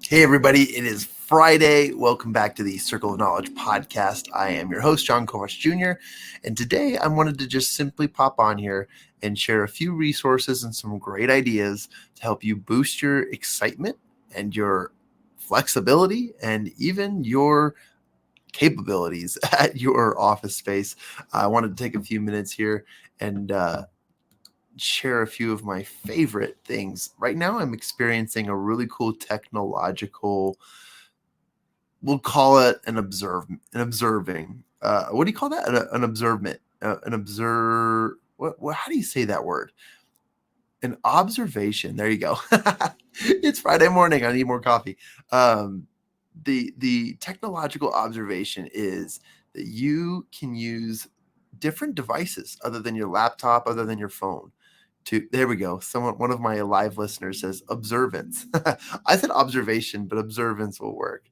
Hey, everybody, it is Friday. Welcome back to the Circle of Knowledge podcast. I am your host, Jon Kovach Jr., and today I wanted to just simply pop on here and share a few resources and some great ideas to help you boost your excitement and your flexibility and even your capabilities at your office space. I wanted to take a few minutes here and share a few of my favorite things. Right now, I'm experiencing a really cool technological, we'll call it an observing. What do you call that? An observement. What? How do you say that word? An observation. There you go. It's Friday morning. I need more coffee. The technological observation is that you can use different devices other than your laptop, other than your phone. There we go. One of my live listeners says observance. I said observation, but observance will work.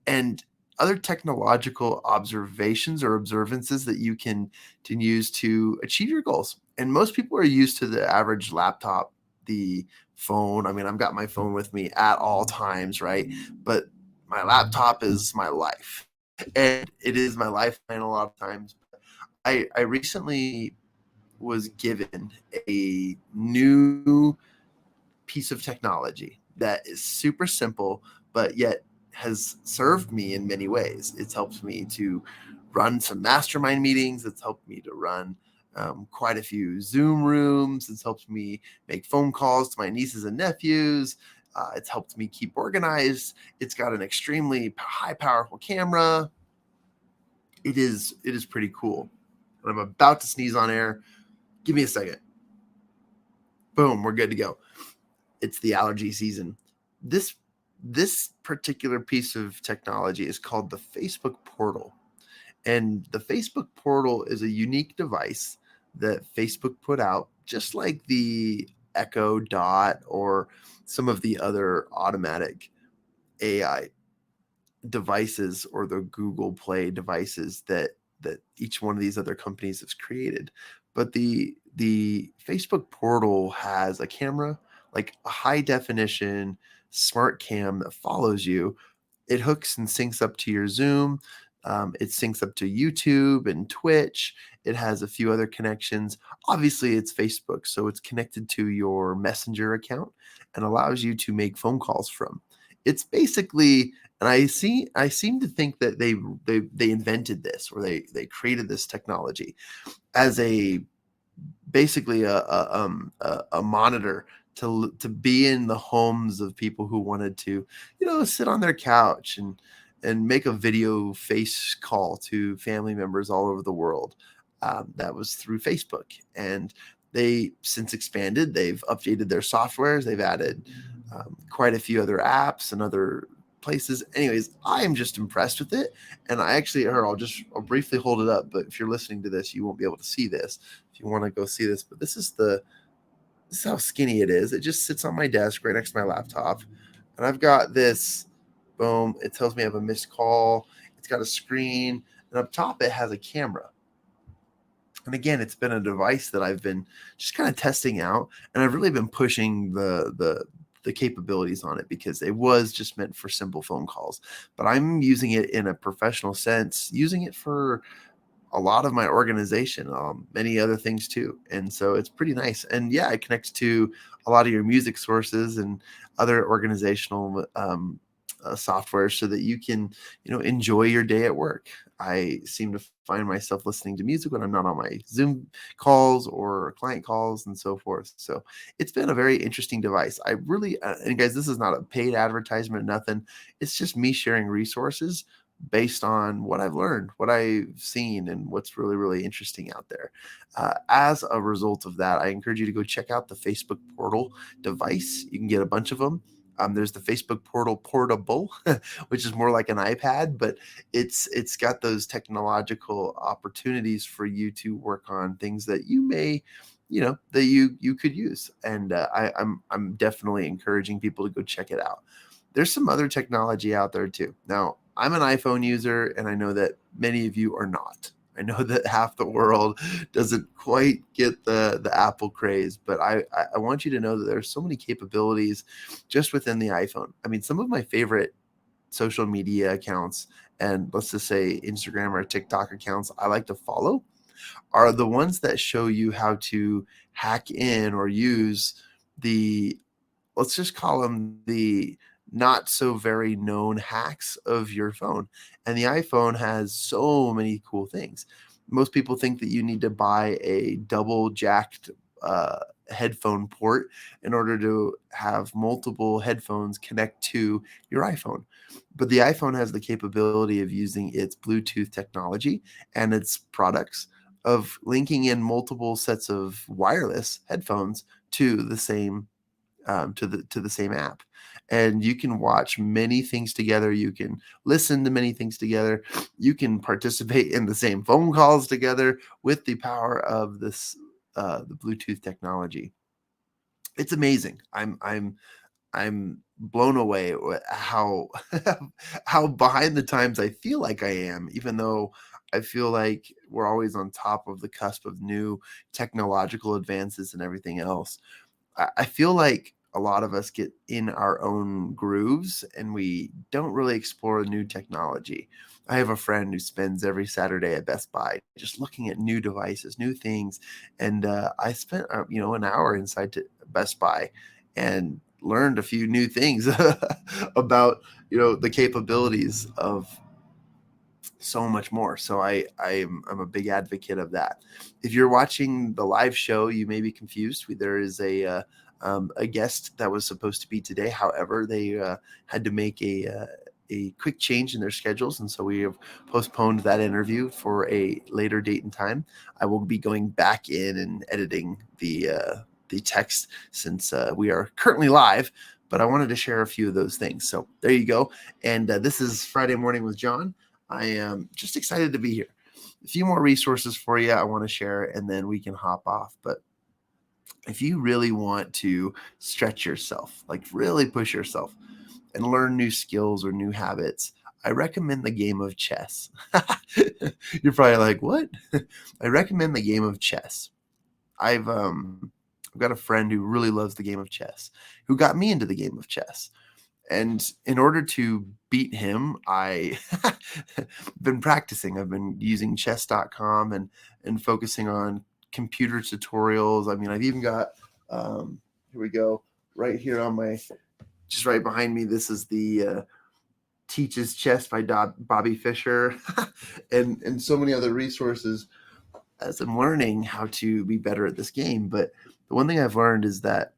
And other technological observations or observances that you can use to achieve your goals. And most people are used to the average laptop, the phone. I mean, I've got my phone with me at all times, right? But my laptop is my life. And it is my lifeline a lot of times. I recently was given a new piece of technology that is super simple, but yet has served me in many ways. It's helped me to run some mastermind meetings. It's helped me to run quite a few Zoom rooms. It's helped me make phone calls to my nieces and nephews. It's helped me keep organized. It's got an extremely high, powerful camera. It is pretty cool. I'm about to sneeze on air. Give me a second. Boom, we're good to go. It's the allergy season. This particular piece of technology is called the Facebook Portal. And the Facebook Portal is a unique device that Facebook put out, just like the Echo Dot or some of the other automatic AI devices or the Google Play devices that each one of these other companies has created. But the Facebook Portal has a camera, like a high definition smart cam that follows you. It hooks and syncs up to your Zoom. It syncs up to YouTube and Twitch. It has a few other connections. Obviously, it's Facebook, so it's connected to your Messenger account and allows you to make phone calls from. It's basically, and I seem to think that they invented this, or they created this technology as basically a monitor to be in the homes of people who wanted to, sit on their couch and make a video face call to family members all over the world. That was through Facebook, and they since expanded. They've updated their softwares. They've added quite a few other apps and other places. Anyways, I am just impressed with it. And I'll briefly hold it up, but if you're listening to this, you won't be able to see this if you want to go see this. But this is how skinny it is. It just sits on my desk right next to my laptop. And I've got this, boom, it tells me I have a missed call. It's got a screen, and up top it has a camera. And again, it's been a device that I've been just kind of testing out, and I've really been pushing the capabilities on it because it was just meant for simple phone calls. But I'm using it in a professional sense, using it for a lot of my organization, many other things too. And so it's pretty nice. And yeah, it connects to a lot of your music sources and other organizational software so that you can, enjoy your day at work. I seem to find myself listening to music when I'm not on my Zoom calls or client calls and so forth. So it's been a very interesting device. I really, and guys, this is not a paid advertisement, nothing. It's just me sharing resources based on what I've learned, what I've seen, and what's really, really interesting out there. As a result of that, I encourage you to go check out the Facebook Portal device. You can get a bunch of them. There's the Facebook Portal Portable, which is more like an iPad, but it's got those technological opportunities for you to work on things that you may, that you could use. And I'm definitely encouraging people to go check it out. there's some other technology out there too. Now, I'm an iPhone user, and I know that many of you are not. I know that half the world doesn't quite get the Apple craze, but I want you to know that there's so many capabilities just within the iPhone. I mean, some of my favorite social media accounts, and let's just say Instagram or TikTok accounts I like to follow, are the ones that show you how to hack in or use the, let's just call them the not so very known hacks of your phone. And the iPhone has so many cool things. Most people think that you need to buy a double jacked headphone port in order to have multiple headphones connect to your iPhone. But the iPhone has the capability of using its Bluetooth technology and its products of linking in multiple sets of wireless headphones to the same to the same app, and you can watch many things together. You can listen to many things together. You can participate in the same phone calls together with the power of this the Bluetooth technology. It's amazing. I'm blown away with how how behind the times I feel like I am, even though I feel like we're always on top of the cusp of new technological advances and everything else. I feel like a lot of us get in our own grooves and we don't really explore new technology. I have a friend who spends every Saturday at Best Buy just looking at new devices, new things, and I spent an hour inside to Best Buy and learned a few new things about the capabilities of so much more. So I'm a big advocate of that. If you're watching the live show, you may be confused. There is a guest that was supposed to be today. However, they had to make a quick change in their schedules, and so we have postponed that interview for a later date and time. I will be going back in and editing the text since we are currently live. But I wanted to share a few of those things. So there you go. And this is Friday Morning with Jon. I am just excited to be here. A few more resources for you I want to share, and then we can hop off. But if you really want to stretch yourself, like really push yourself and learn new skills or new habits, I recommend the game of chess. You're probably like, what? I recommend the game of chess. I've got a friend who really loves the game of chess, who got me into the game of chess. And in order to beat him, I been practicing. I've been using chess.com and focusing on computer tutorials. I mean, I've even got here we go, right here on my, just right behind me. This is the Teaches Chess by Bobby Fischer, and so many other resources as I'm learning how to be better at this game. But the one thing I've learned is that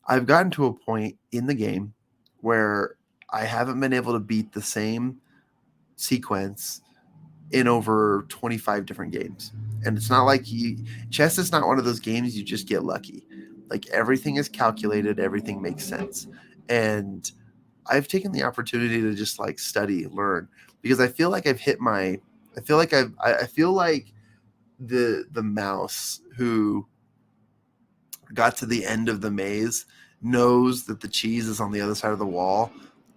I've gotten to a point in the game where I haven't been able to beat the same sequence in over 25 different games. And it's not like chess is not one of those games you just get lucky. Like everything is calculated, everything makes sense. And I've taken the opportunity to just like study, learn, because I feel like I've hit my, I feel like I feel like the mouse who got to the end of the maze knows that the cheese is on the other side of the wall,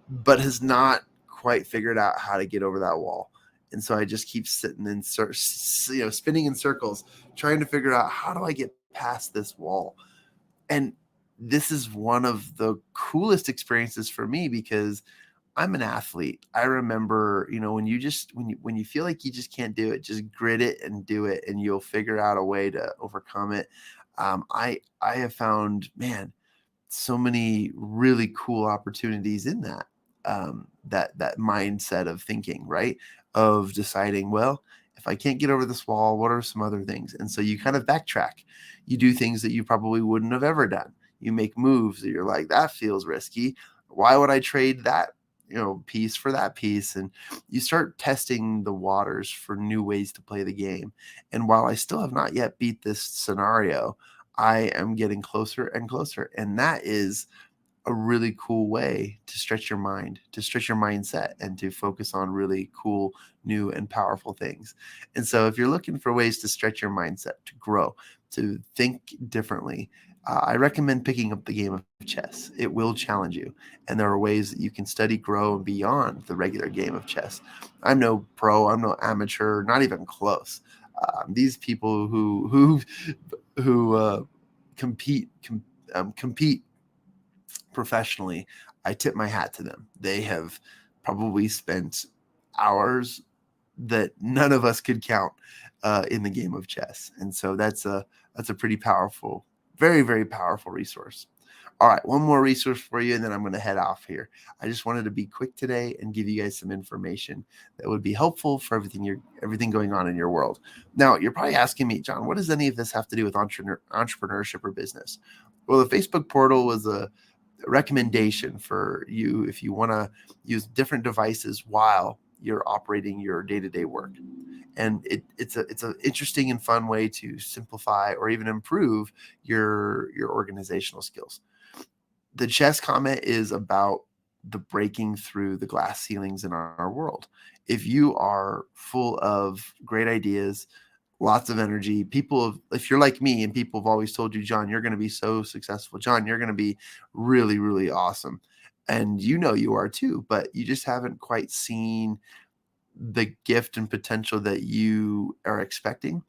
but has not quite figured out how to get over that wall. And so I just keep sitting in, spinning in circles, trying to figure out how do I get past this wall. And this is one of the coolest experiences for me because I'm an athlete. I remember, when you feel like you just can't do it, just grit it and do it, and you'll figure out a way to overcome it. I have found, man, so many really cool opportunities in that that mindset of thinking, right? Of deciding, well, if I can't get over this wall, what are some other things? And so you kind of backtrack. You do things that you probably wouldn't have ever done. You make moves that you're like, that feels risky. Why would I trade that piece for that piece? And you start testing the waters for new ways to play the game. And while I still have not yet beat this scenario, I am getting closer and closer. And that is a really cool way to stretch your mind, to stretch your mindset, and to focus on really cool, new, and powerful things. And so if you're looking for ways to stretch your mindset, to grow, to think differently, I recommend picking up the game of chess. It will challenge you, and there are ways that you can study, grow, and beyond the regular game of chess. I'm no pro, I'm no amateur, not even close. These people who compete professionally, I tip my hat to them. They have probably spent hours that none of us could count in the game of chess, and so that's a pretty powerful, very, very powerful resource. All right, one more resource for you, and then I'm going to head off here. I just wanted to be quick today and give you guys some information that would be helpful for everything going on in your world. Now, you're probably asking me, John, what does any of this have to do with entrepreneurship or business? Well, the Facebook portal was a recommendation for you if you want to use different devices while you're operating your day-to-day work. And it's an interesting and fun way to simplify or even improve your organizational skills. The chess comment is about the breaking through the glass ceilings in our world. If you are full of great ideas, lots of energy, if you're like me and people have always told you, John, you're going to be so successful. John, you're going to be really, really awesome. And you are too, but you just haven't quite seen the gift and potential that you are expecting.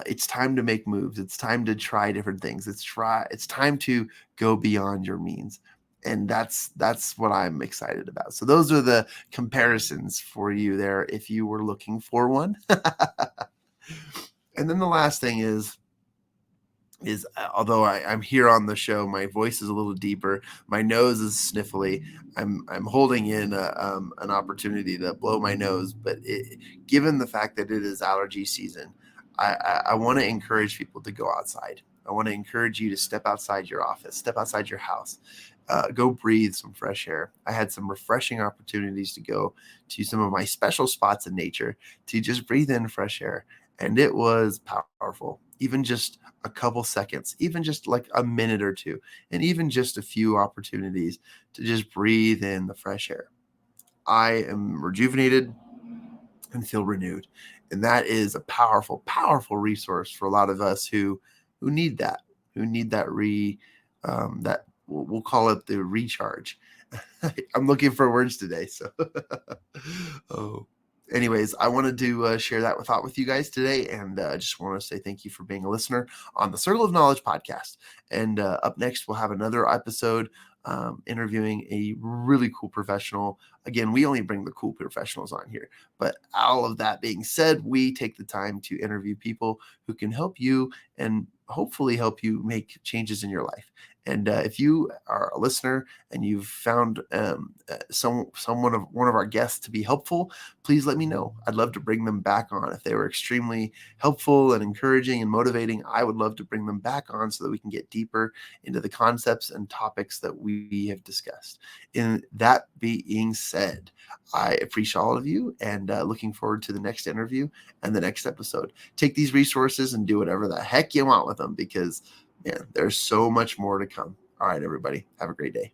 It's time to make moves. It's time to try different things. It's time to go beyond your means. And that's what I'm excited about. So those are the comparisons for you there if you were looking for one. And then the last thing is although I'm here on the show, my voice is a little deeper, my nose is sniffly. I'm holding in an opportunity to blow my nose, but given the fact that it is allergy season, I want to encourage people to go outside. I want to encourage you to step outside your office, step outside your house, go breathe some fresh air. I had some refreshing opportunities to go to some of my special spots in nature to just breathe in fresh air. And it was powerful, even just a couple seconds, even just like a minute or two, and even just a few opportunities to just breathe in the fresh air. I am rejuvenated and feel renewed. And that is a powerful, powerful resource for a lot of us who need that, that we'll call it the recharge. I'm looking for words today. So, anyways, I wanted to share that thought with you guys today, and I just want to say thank you for being a listener on the Circle of Knowledge podcast. And up next, we'll have another episode interviewing a really cool professional. Again, we only bring the cool professionals on here, but all of that being said, we take the time to interview people who can help you and hopefully help you make changes in your life. And if you are a listener and you've found one of our guests to be helpful, please let me know. I'd love to bring them back on. If they were extremely helpful and encouraging and motivating, I would love to bring them back on so that we can get deeper into the concepts and topics that we have discussed. And that being said, I appreciate all of you and looking forward to the next interview and the next episode. Take these resources and do whatever the heck you want with them because, man, there's so much more to come. All right, everybody, have a great day.